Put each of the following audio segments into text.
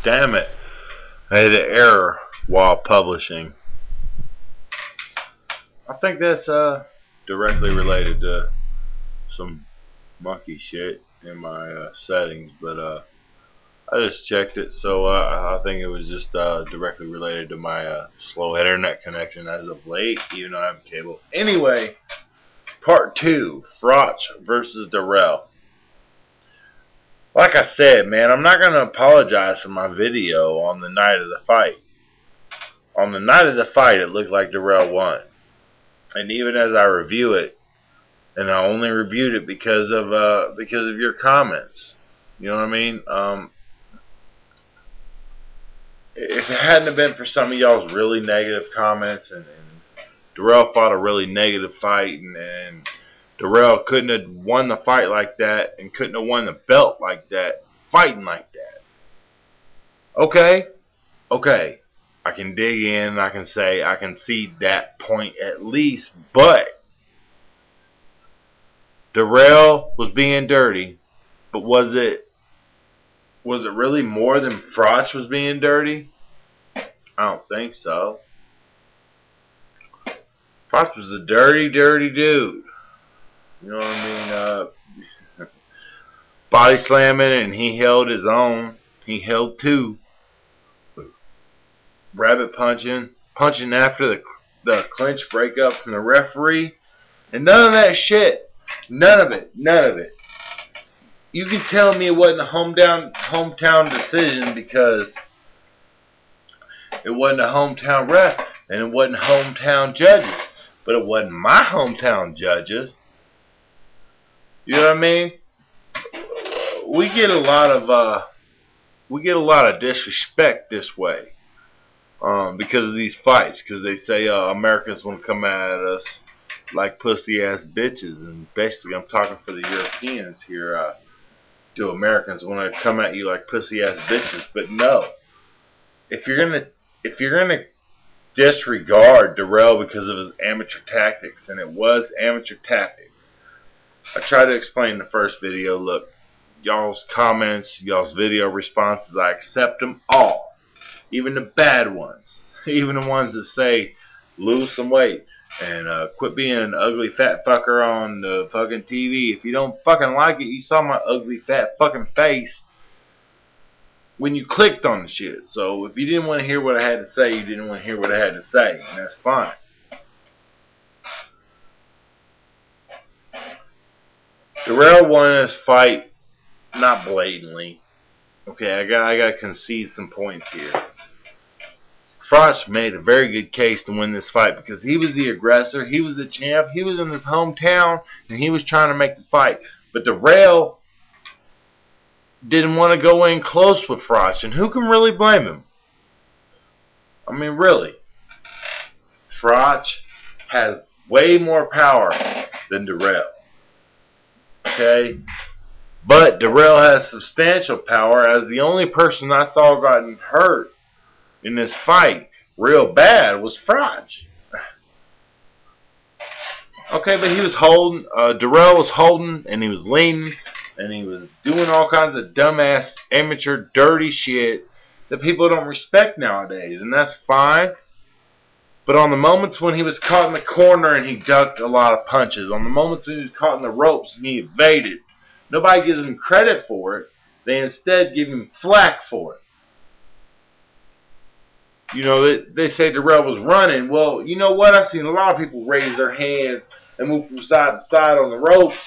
Damn it. I had an error while publishing. I think that's directly related to some monkey shit in my settings, but I just checked it, so I think it was just directly related to my slow internet connection as of late, even though I have cable. Anyway, part 2, Froch versus Dirrel. Like I said, man, I'm not going to apologize for my video on the night of the fight. On the night of the fight, it looked like Dirrel won. And even as I review it, and I only reviewed it because of your comments. You know what I mean? If it hadn't have been for some of y'all's really negative comments, and Dirrel fought a really negative fight, and Dirrel couldn't have won the fight like that, and couldn't have won the belt like that, fighting like that. Okay, I can dig in, I can say, I can see that point at least, but Dirrel was being dirty, but was it really more than Froch was being dirty? I don't think so. Froch was a dirty, dirty dude. You know what I mean? Body slamming, and he held his own. He held two. Rabbit punching after the clinch breakup from the referee, and none of that shit. None of it. You can tell me it wasn't a hometown decision because it wasn't a hometown ref and it wasn't hometown judges, but it wasn't my hometown judges. You know what I mean? We get a lot of disrespect this way because of these fights, because they say Americans want to come at us like pussy ass bitches, and basically I'm talking for the Europeans here. Do Americans want to come at you like pussy ass bitches? But no, if you're gonna disregard Dirrel because of his amateur tactics, and it was amateur tactics. I tried to explain in the first video. Look, y'all's comments, y'all's video responses, I accept them all, even the bad ones, even the ones that say lose some weight and quit being an ugly fat fucker on the fucking TV. If you don't fucking like it, you saw my ugly fat fucking face when you clicked on the shit. So if you didn't want to hear what I had to say, you didn't want to hear what I had to say, and that's fine. Dirrel won this fight not blatantly. Okay, I gotta concede some points here. Froch made a very good case to win this fight because he was the aggressor, he was the champ, he was in his hometown, and he was trying to make the fight. But Dirrel didn't want to go in close with Froch, and who can really blame him? I mean, really. Froch has way more power than Dirrel. Okay? But Dirrel has substantial power, as the only person I saw gotten hurt in this fight real bad was Froch. Okay, but he was holding, Dirrel was holding, and he was leaning, and he was doing all kinds of dumbass, amateur, dirty shit that people don't respect nowadays, and that's fine. But on the moments when he was caught in the corner and he ducked a lot of punches, on the moments when he was caught in the ropes and he evaded, nobody gives him credit for it. They instead give him flack for it. You know, they say Dirrel was running. Well, you know what? I've seen a lot of people raise their hands and move from side to side on the ropes.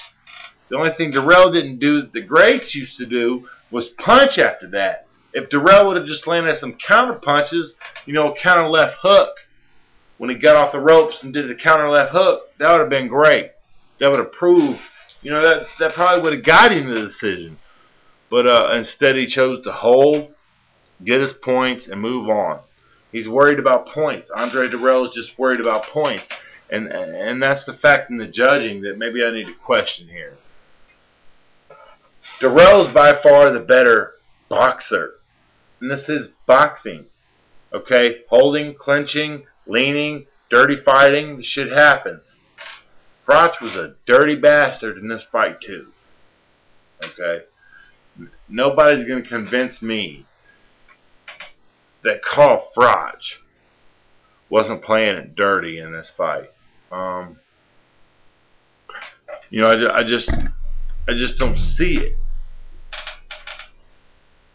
The only thing Dirrel didn't do that the greats used to do was punch after that. If Dirrel would have just landed some counter punches, you know, a counter left hook, when he got off the ropes and did a counter left hook, that would have been great. That would have proved, you know, that probably would have got him the decision. But instead he chose to hold, get his points, and move on. He's worried about points. Andre Dirrel is just worried about points. And that's the fact in the judging that maybe I need to question here. Dirrel is by far the better boxer. And this is boxing. Okay? Holding, clinching, leaning, dirty fighting, the shit happens. Froch was a dirty bastard in this fight too. Okay? Nobody's going to convince me that Carl Froch wasn't playing it dirty in this fight. You know, I just don't see it.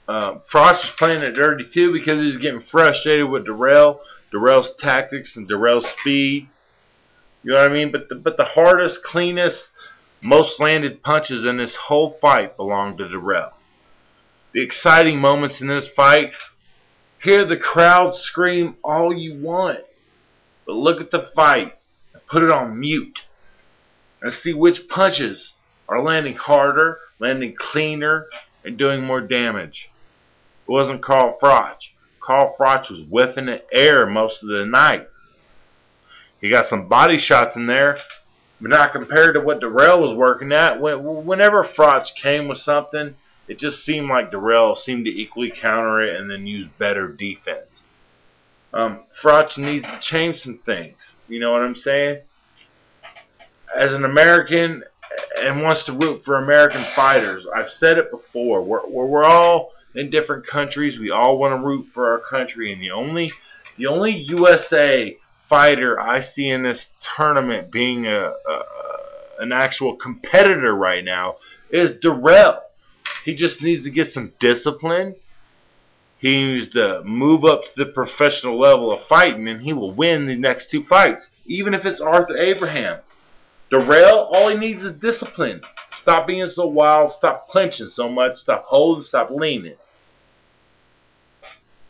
Froch was playing it dirty too because he was getting frustrated with Dirrel's tactics and Dirrel's speed. You know what I mean? But the hardest, cleanest, most landed punches in this whole fight belong to Dirrel. The exciting moments in this fight, hear the crowd scream all you want, but look at the fight and put it on mute and see which punches are landing harder, landing cleaner, and doing more damage. It wasn't Carl Froch. Carl Froch was whiffing the air most of the night. He got some body shots in there, but not compared to what Dirrel was working at. Whenever Froch came with something, it just seemed like Dirrel seemed to equally counter it and then use better defense. Froch needs to change some things. You know what I'm saying? As an American and wants to root for American fighters, I've said it before. We're all in different countries. We all want to root for our country, and the only USA fighter I see in this tournament being an actual competitor right now is Dirrel. He just needs to get some discipline. He needs to move up to the professional level of fighting, and he will win the next 2 fights, even if it's Arthur Abraham. Dirrel, all he needs is discipline. Stop being so wild. Stop clenching so much. Stop holding. Stop leaning.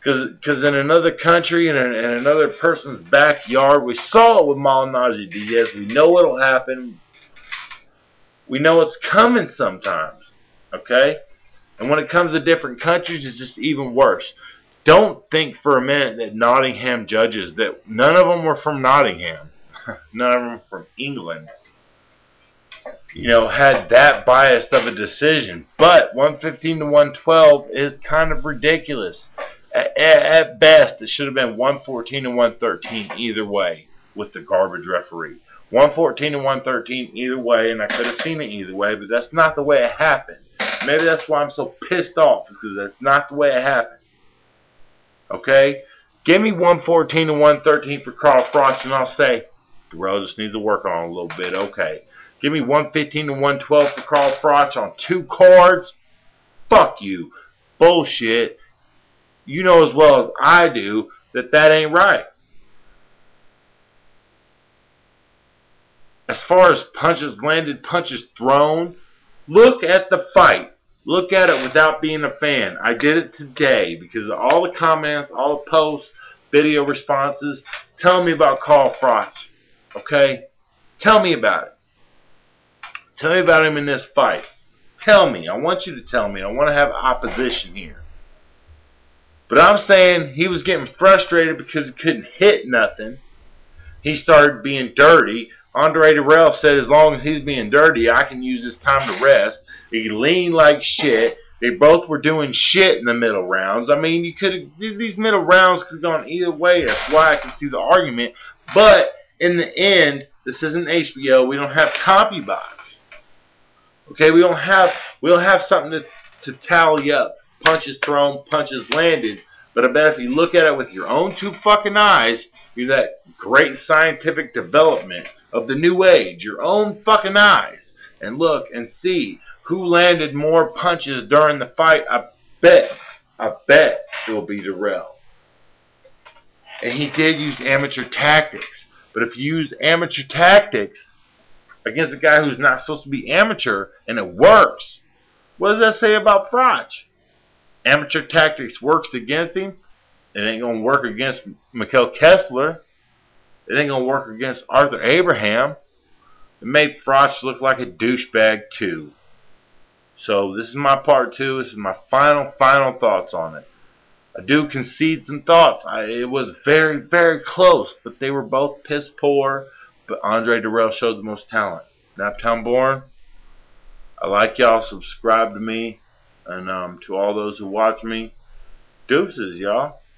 Because in another country, in another person's backyard, we saw it with Malignaggi Diaz. We know it'll happen. We know it's coming sometimes. Okay? And when it comes to different countries, it's just even worse. Don't think for a minute that Nottingham judges, that none of them were from Nottingham. None of them were from England. You know, had that biased of a decision. But 115 to 112 is kind of ridiculous. At best, it should have been 114 to 113 either way with the garbage referee. 114 to 113 either way, and I could have seen it either way, but that's not the way it happened. Maybe that's why I'm so pissed off, is because that's not the way it happened. Okay? Give me 114 to 113 for Carl Froch, and I'll say, Dirrel just needs to work on it a little bit. Okay. Give me 115 to 112 for Carl Froch on 2 cards. Fuck you. Bullshit. You know as well as I do that ain't right. As far as punches landed, punches thrown, look at the fight. Look at it without being a fan. I did it today because of all the comments, all the posts, video responses. Tell me about Carl Froch. Okay? Tell me about it. Tell me about him in this fight. Tell me. I want you to tell me. I want to have opposition here. But I'm saying he was getting frustrated because he couldn't hit nothing. He started being dirty. Andre Dirrel said as long as he's being dirty, I can use this time to rest. He leaned like shit. They both were doing shit in the middle rounds. I mean, you could have, these middle rounds could have gone either way. That's why I can see the argument. But in the end, this isn't HBO. We don't have CompuBox. Okay, we don't have something to tally up. Punches thrown, punches landed. But I bet if you look at it with your own 2 fucking eyes, you're that great scientific development of the new age, your own fucking eyes, and look and see who landed more punches during the fight. I bet it will be Dirrel. And he did use amateur tactics. But if you use amateur tactics against a guy who's not supposed to be amateur, and it works, what does that say about Froch? Amateur tactics works against him. It ain't going to work against Mikkel Kessler. It ain't going to work against Arthur Abraham. It made Froch look like a douchebag too. So this is my part 2. This is my final thoughts on it. I do concede some thoughts. It was very, very close, but they were both piss poor. But Andre Dirrel showed the most talent. NaptownBorn, I like y'all. Subscribe to me. And to all those who watch me, deuces, y'all.